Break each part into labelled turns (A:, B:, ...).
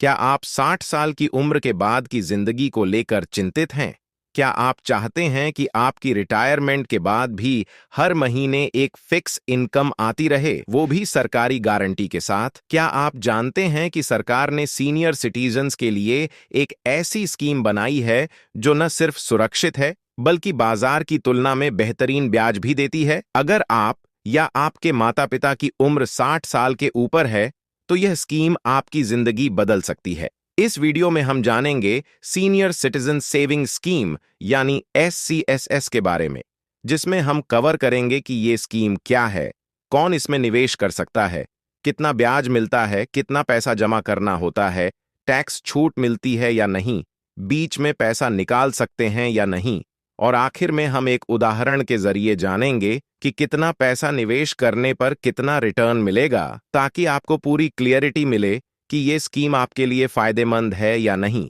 A: क्या आप 60 साल की उम्र के बाद की जिंदगी को लेकर चिंतित हैं? क्या आप चाहते हैं कि आपकी रिटायरमेंट के बाद भी हर महीने एक फिक्स इनकम आती रहे, वो भी सरकारी गारंटी के साथ? क्या आप जानते हैं कि सरकार ने सीनियर सिटीजन्स के लिए एक ऐसी स्कीम बनाई है जो न सिर्फ सुरक्षित है, बल्कि बाजार की तुलना में बेहतरीन ब्याज भी देती है? अगर आप या आपके माता-पिता की उम्र 60 साल के ऊपर है, तो यह स्कीम आपकी जिंदगी बदल सकती है। इस वीडियो में हम जानेंगे सीनियर सिटीजन सेविंग स्कीम यानी SCSS के बारे में, जिसमें हम कवर करेंगे कि ये स्कीम क्या है, कौन इसमें निवेश कर सकता है, कितना ब्याज मिलता है, कितना पैसा जमा करना होता है, टैक्स छूट मिलती है या नहीं, बीच में पैसा निकाल सकते हैं या नहीं, और आखिर में हम एक उदाहरण के जरिए जानेंगे कि कितना पैसा निवेश करने पर कितना रिटर्न मिलेगा, ताकि आपको पूरी क्लियरिटी मिले कि ये स्कीम आपके लिए फायदेमंद है या नहीं।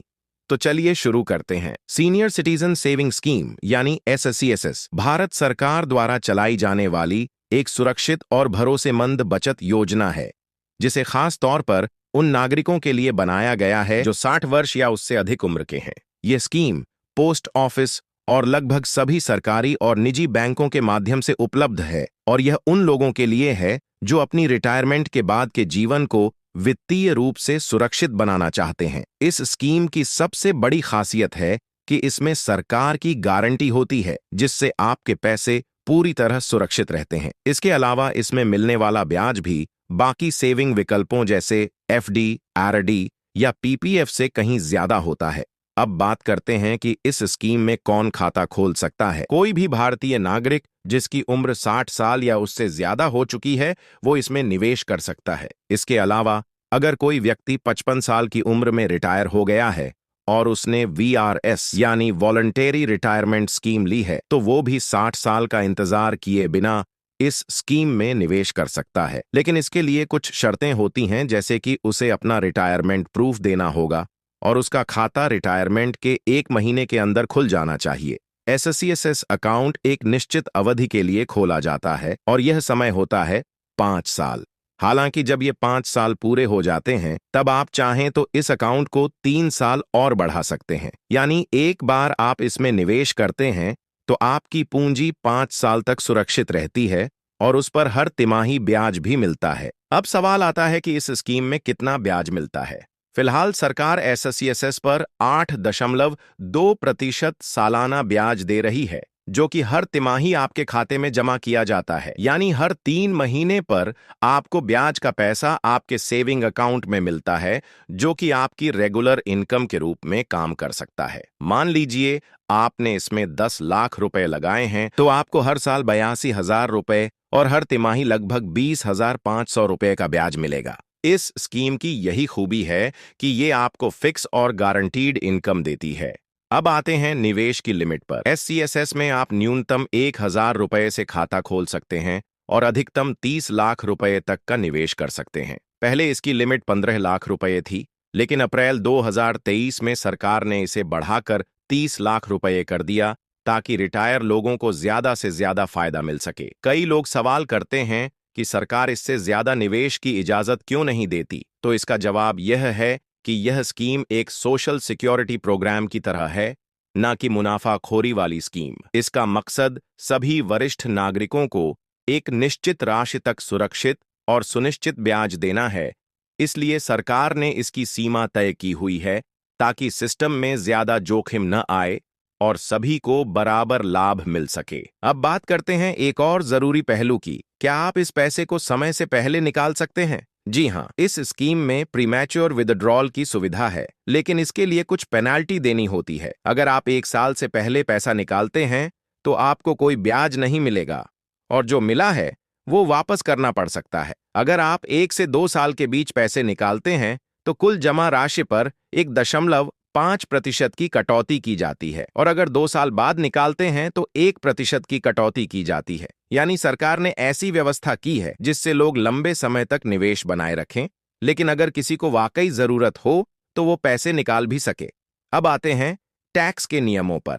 A: तो चलिए शुरू करते हैं। सीनियर सिटीजन सेविंग स्कीम यानी SCSS भारत सरकार द्वारा चलाई जाने वाली एक सुरक्षित और भरोसेमंद बचत योजना है, जिसे खास तौर पर उन नागरिकों के लिए बनाया गया है जो 60 वर्ष या उससे अधिक उम्र के हैं। ये स्कीम पोस्ट ऑफिस और लगभग सभी सरकारी और निजी बैंकों के माध्यम से उपलब्ध है, और यह उन लोगों के लिए है जो अपनी रिटायरमेंट के बाद के जीवन को वित्तीय रूप से सुरक्षित बनाना चाहते हैं। इस स्कीम की सबसे बड़ी खासियत है कि इसमें सरकार की गारंटी होती है, जिससे आपके पैसे पूरी तरह सुरक्षित रहते हैं। इसके अलावा इसमें मिलने वाला ब्याज भी बाकी सेविंग विकल्पों जैसे FD, RD या PPF से कहीं ज्यादा होता है। अब बात करते हैं कि इस स्कीम में कौन खाता खोल सकता है। कोई भी भारतीय नागरिक जिसकी उम्र 60 साल या उससे ज्यादा हो चुकी है, वो इसमें निवेश कर सकता है। इसके अलावा अगर कोई व्यक्ति 55 साल की उम्र में रिटायर हो गया है और उसने VRS यानी वॉलंटरी रिटायरमेंट स्कीम ली है, तो वो भी 60 साल का इंतजार किए बिना इस स्कीम में निवेश कर सकता है। लेकिन इसके लिए कुछ शर्तें होती हैं, जैसे कि उसे अपना रिटायरमेंट प्रूफ देना होगा और उसका खाता रिटायरमेंट के 1 महीने के अंदर खुल जाना चाहिए। SCSS अकाउंट एक निश्चित अवधि के लिए खोला जाता है और यह समय होता है 5 साल। हालांकि जब ये 5 साल पूरे हो जाते हैं, तब आप चाहें तो इस अकाउंट को 3 साल और बढ़ा सकते हैं। यानी एक बार आप इसमें निवेश करते हैं तो आपकी पूंजी 5 साल तक सुरक्षित रहती है और उस पर हर तिमाही ब्याज भी मिलता है। अब सवाल आता है कि इस स्कीम में कितना ब्याज मिलता है। फिलहाल सरकार SCSS पर 8.2% सालाना ब्याज दे रही है, जो कि हर तिमाही आपके खाते में जमा किया जाता है। यानी हर 3 महीने पर आपको ब्याज का पैसा आपके सेविंग अकाउंट में मिलता है, जो कि आपकी रेगुलर इनकम के रूप में काम कर सकता है। मान लीजिए आपने इसमें 10 लाख रुपए लगाए हैं, तो आपको हर साल 82,000 रुपए और हर तिमाही लगभग 20,500 रुपए का ब्याज मिलेगा। इस स्कीम की यही खूबी है कि ये आपको फिक्स और गारंटीड इनकम देती है। अब आते हैं निवेश की लिमिट पर। SCSS में आप न्यूनतम 1,000 रुपए से खाता खोल सकते हैं और अधिकतम 30 लाख रुपए तक का निवेश कर सकते हैं। पहले इसकी लिमिट 15 लाख रुपए थी, लेकिन अप्रैल 2023 में सरकार ने इसे बढ़ाकर 30 लाख रुपए कर दिया, ताकि रिटायर लोगों को ज्यादा से ज्यादा फायदा मिल सके। कई लोग सवाल करते हैं कि सरकार इससे ज्यादा निवेश की इजाजत क्यों नहीं देती, तो इसका जवाब यह है कि यह स्कीम एक सोशल सिक्योरिटी प्रोग्राम की तरह है, न कि मुनाफाखोरी वाली स्कीम। इसका मकसद सभी वरिष्ठ नागरिकों को एक निश्चित राशि तक सुरक्षित और सुनिश्चित ब्याज देना है। इसलिए सरकार ने इसकी सीमा तय की हुई है, ताकि सिस्टम में ज्यादा जोखिम न आए और सभी को बराबर लाभ मिल सके। अब बात करते हैं एक और जरूरी पहलू की। क्या आप इस पैसे को समय से पहले निकाल सकते हैं? जी हाँ, इस स्कीम में प्रीमैच्योर विथड्रॉल की सुविधा है, लेकिन इसके लिए कुछ पेनाल्टी देनी होती है। अगर आप 1 साल से पहले पैसा निकालते हैं, तो आपको कोई ब्याज नहीं मिलेगा और जो मिला है वो वापस करना पड़ सकता है। अगर आप 1 से 2 साल के बीच पैसे निकालते हैं, तो कुल जमा राशि पर 1.5% की कटौती की जाती है, और अगर 2 साल बाद निकालते हैं तो 1% की कटौती की जाती है। यानी सरकार ने ऐसी व्यवस्था की है जिससे लोग लंबे समय तक निवेश बनाए रखें, लेकिन अगर किसी को वाकई जरूरत हो तो वो पैसे निकाल भी सके। अब आते हैं टैक्स के नियमों पर।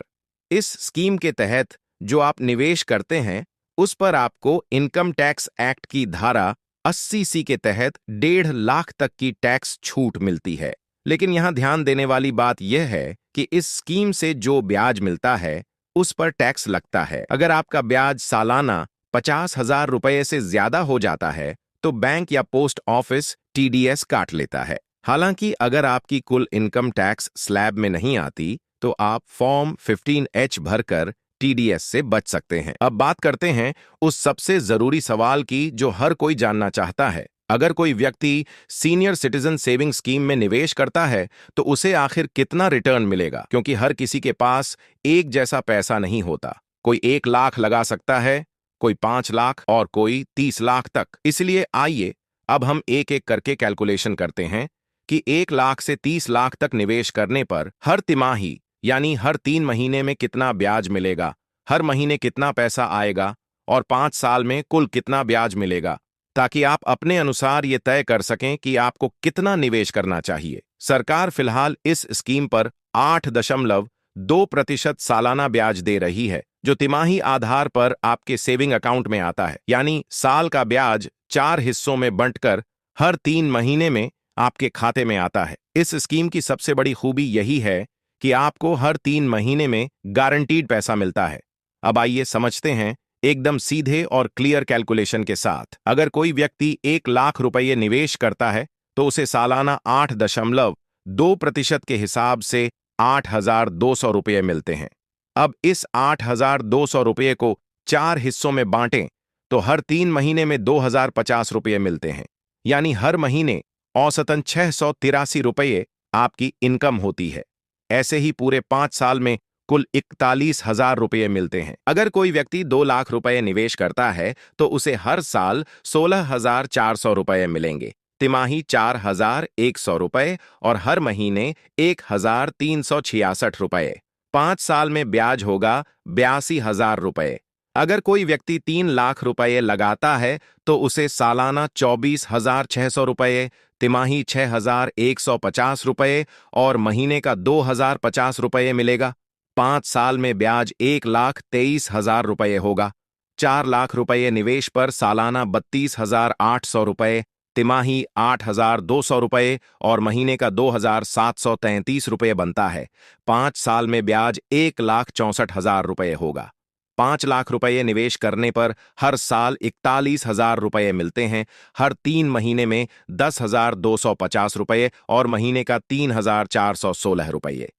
A: इस स्कीम के तहत जो आप निवेश करते हैं, उस पर आपको इनकम टैक्स एक्ट की धारा 80C के तहत 1.5 लाख तक की टैक्स छूट मिलती है। लेकिन यहाँ ध्यान देने वाली बात यह है कि इस स्कीम से जो ब्याज मिलता है उस पर टैक्स लगता है। अगर आपका ब्याज सालाना 50,000 रुपये से ज्यादा हो जाता है तो बैंक या पोस्ट ऑफिस टीडीएस काट लेता है। हालांकि अगर आपकी कुल इनकम टैक्स स्लैब में नहीं आती तो आप फॉर्म 15H भरकर टीडीएस से बच सकते हैं। अब बात करते हैं उस सबसे जरूरी सवाल की जो हर कोई जानना चाहता है। अगर कोई व्यक्ति सीनियर सिटीजन सेविंग स्कीम में निवेश करता है तो उसे आखिर कितना रिटर्न मिलेगा, क्योंकि हर किसी के पास एक जैसा पैसा नहीं होता। कोई 1 लाख लगा सकता है, कोई 5 लाख और कोई 30 लाख तक। इसलिए आइए अब हम एक एक करके कैलकुलेशन करते हैं कि 1 लाख से 30 लाख तक निवेश करने पर हर तिमाही यानी हर 3 महीने में कितना ब्याज मिलेगा, हर महीने कितना पैसा आएगा और 5 साल में कुल कितना ब्याज मिलेगा, ताकि आप अपने अनुसार ये तय कर सकें कि आपको कितना निवेश करना चाहिए। सरकार फिलहाल इस स्कीम पर 8.2% सालाना ब्याज दे रही है, जो तिमाही आधार पर आपके सेविंग अकाउंट में आता है। यानी साल का ब्याज 4 हिस्सों में बंटकर हर 3 महीने में आपके खाते में आता है। इस स्कीम की सबसे बड़ी खूबी यही है कि आपको हर 3 महीने में गारंटीड पैसा मिलता है। अब आइए समझते हैं एकदम सीधे और क्लियर कैलकुलेशन के साथ। अगर कोई व्यक्ति 1 लाख रुपये निवेश करता है तो उसे सालाना 8.2% के हिसाब से 8,200 रुपये मिलते हैं। अब इस 8,200 रुपये को 4 हिस्सों में बांटें तो हर 3 महीने में 2,050 रुपये मिलते हैं। यानी हर महीने औसतन 683 रुपये आपकी इनकम होती है। ऐसे ही पूरे 5 साल में कुल 41,000 रुपये मिलते हैं। अगर कोई व्यक्ति 2 लाख रुपये निवेश करता है तो उसे हर साल 16,400 रुपये मिलेंगे, तिमाही 4,100 रुपये और हर महीने 1,366 रुपये। 5 साल में ब्याज होगा 82,000 रुपये। अगर कोई व्यक्ति 3 लाख रुपये लगाता है तो उसे सालाना 24,600 रुपये, तिमाही 6,150 रुपये और महीने का 2,050 रुपये मिलेगा। 5 साल में ब्याज 1,23,000 रुपये होगा। 4 लाख रुपये निवेश पर सालाना 32,800 रुपये, तिमाही 8,200 रुपये और महीने का 2,733 रुपये बनता है। 5 साल में ब्याज 1,64,000 रुपये होगा। 5 लाख रुपये निवेश करने पर हर साल 41,000 रुपये मिलते हैं। हर 3 महीने में 10,250 रुपये और महीने का 3,416 रुपये।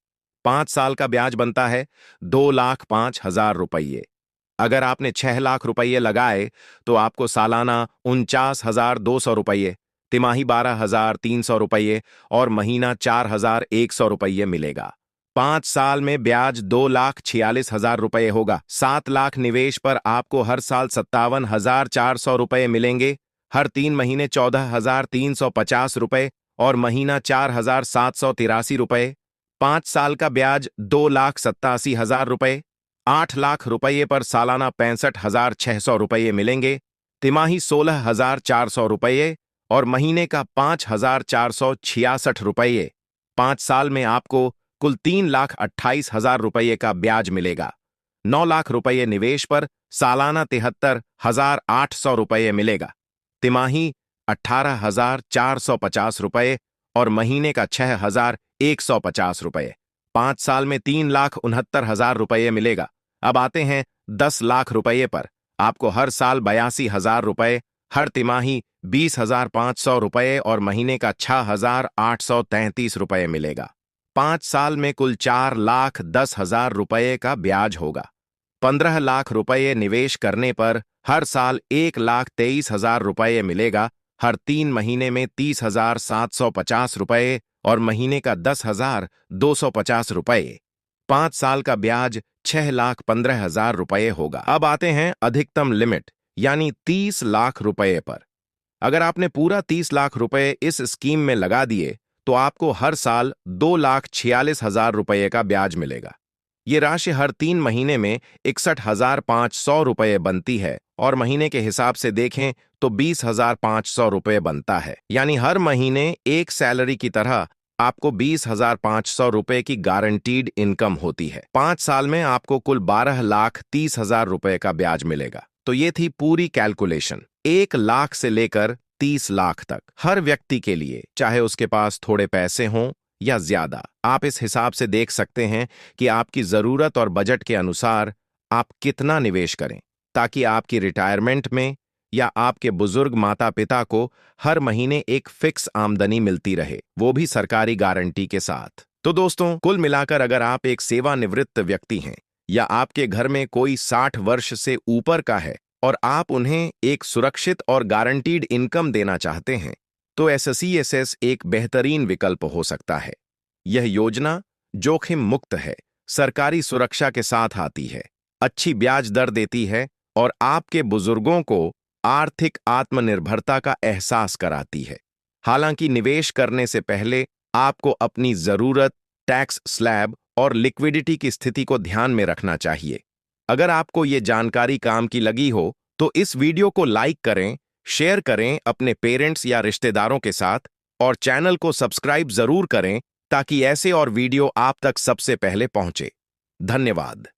A: 5 साल का ब्याज बनता है 2,05,000 रुपये। अगर आपने 6 लाख रुपये लगाए तो आपको सालाना 49,200 रुपये, तिमाही 12,300 रुपये और महीना 4,100 रुपये मिलेगा। 5 साल में ब्याज 2,46,000 रुपये होगा। 7 लाख निवेश पर आपको हर साल 57,400 रुपये मिलेंगे। हर 3 महीने 14,350 रुपये और महीना 4,783 रुपये। 5 साल का ब्याज 2,87,000 रुपये। 8 लाख रुपये पर सालाना 65,600 रुपये मिलेंगे, तिमाही 16,400 रुपये और महीने का 5,466 रुपये। 5 साल में आपको कुल 3,28,000 रुपये का ब्याज मिलेगा। 9 लाख रुपये निवेश पर सालाना 73,800 रुपये मिलेगा, तिमाही 18,450 रुपये और महीने का 6,150 रुपये। 5 साल में 3,69,000 रुपये मिलेगा। अब आते हैं 10 लाख रुपये पर। आपको हर साल 82,000 रुपये, हर तिमाही 20,500 रुपये और महीने का 6,833 रुपये मिलेगा। 5 साल में कुल 4,10,000 रुपये का ब्याज होगा। 15 लाख रुपये निवेश करने पर हर साल 1,23,000 रुपये मिलेगा। हर 3 महीने में 30,750 रुपये और महीने का 10,250 रुपये। 5 साल का ब्याज 6,15,000 रुपये होगा। अब आते हैं अधिकतम लिमिट यानी 30 लाख रुपये पर। अगर आपने पूरा 30 लाख रुपये इस स्कीम में लगा दिए तो आपको हर साल 2,46,000 रुपये का ब्याज मिलेगा। ये राशि हर 3 महीने में 61,500 रुपये बनती है और महीने के हिसाब से देखें तो 20,500 रुपये बनता है। यानी हर महीने एक सैलरी की तरह आपको 20,500 रुपये की गारंटीड इनकम होती है। 5 साल में आपको कुल 12,30,000 रुपये का ब्याज मिलेगा। तो ये थी पूरी कैलकुलेशन 1 लाख से लेकर 30 लाख तक। हर व्यक्ति के लिए, चाहे उसके पास थोड़े पैसे हों या ज्यादा। आप इस हिसाब से देख सकते हैं कि आपकी जरूरत और बजट के अनुसार आप कितना निवेश करें, ताकि आपकी रिटायरमेंट में या आपके बुजुर्ग माता पिता को हर महीने एक फिक्स आमदनी मिलती रहे, वो भी सरकारी गारंटी के साथ। तो दोस्तों, कुल मिलाकर अगर आप एक सेवानिवृत्त व्यक्ति हैं या आपके घर में कोई 60 वर्ष से ऊपर का है और आप उन्हें एक सुरक्षित और गारंटीड इनकम देना चाहते हैं, तो एससीएसएस एक बेहतरीन विकल्प हो सकता है। यह योजना जोखिम मुक्त है, सरकारी सुरक्षा के साथ आती है, अच्छी ब्याज दर देती है और आपके बुजुर्गों को आर्थिक आत्मनिर्भरता का एहसास कराती है। हालांकि निवेश करने से पहले आपको अपनी जरूरत, टैक्स स्लैब और लिक्विडिटी की स्थिति को ध्यान में रखना चाहिए। अगर आपको ये जानकारी काम की लगी हो तो इस वीडियो को लाइक करें, शेयर करें अपने पेरेंट्स या रिश्तेदारों के साथ और चैनल को सब्सक्राइब जरूर करें ताकि ऐसे और वीडियो आप तक सबसे पहले पहुंचे। धन्यवाद।